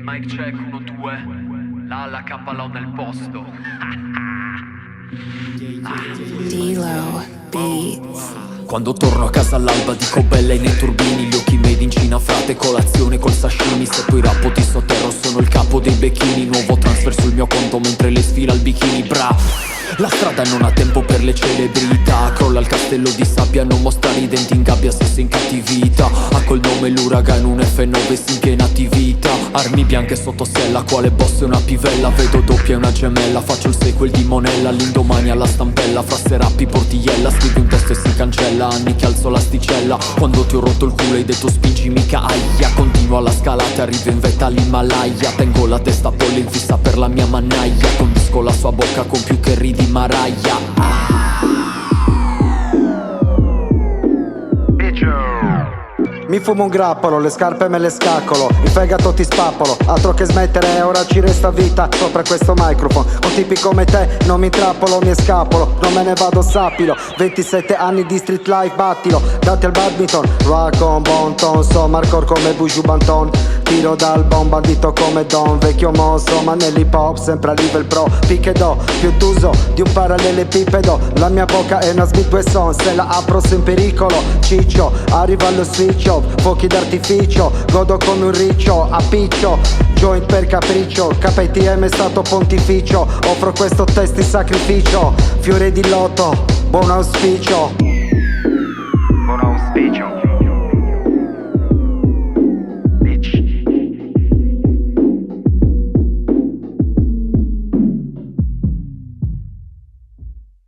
mic check 1 2. La K l'ho nel posto. D-Lo Beats. Quando torno a casa all'alba dico bella nei turbini, gli occhi made in Cina, frate, colazione col sashimi. Se poi rappo ti sotterro sono il capo dei becchini. Nuovo transfer sul mio conto mentre le sfila il bikini, bra. La strada non ha tempo per le celebrità. Crolla il castello di sabbia, non mostrare i denti in gabbia se sei in cattività. Ha col nome l'uragano, un F9 si in piena attività. Armi bianche sotto sella, quale boss è una pivella. Vedo doppia e una gemella, faccio il sequel di Monella. All'indomani alla stampella, fra serappi portigliella. Scrivi un testo e si cancella, anni che alzo l'asticella. Quando ti ho rotto il culo hai detto spingi mica aia. Continuo alla scalata, arrivo in vetta all'Himalaya. Tengo la testa a pollo in fissa per la mia mannaia. Condisco la sua bocca con più che ridi Mariah. Mi fumo un grappolo, le scarpe me le scaccolo, il fegato ti spappolo, altro che smettere, ora ci resta vita sopra questo microphone. Con tipi come te non mi intrappolo, mi scapolo, non me ne vado sappilo. 27 anni di street life, battilo, dati al badminton. Rock on bon ton, so hardcore come Buju Banton. Tiro dal bon, bandito come Don, vecchio mosso, ma nell'hip hop sempre a livello pro. Picchedo, più d'uso di un parallelepipedo. La mia bocca è una Smith Wesson, se la apro sei in pericolo. Ciccio, arriva allo switch off, fuochi d'artificio, godo come un riccio, a piccio, joint per capriccio, KTM è stato pontificio, offro questo test in sacrificio, fiore di loto, buon auspicio.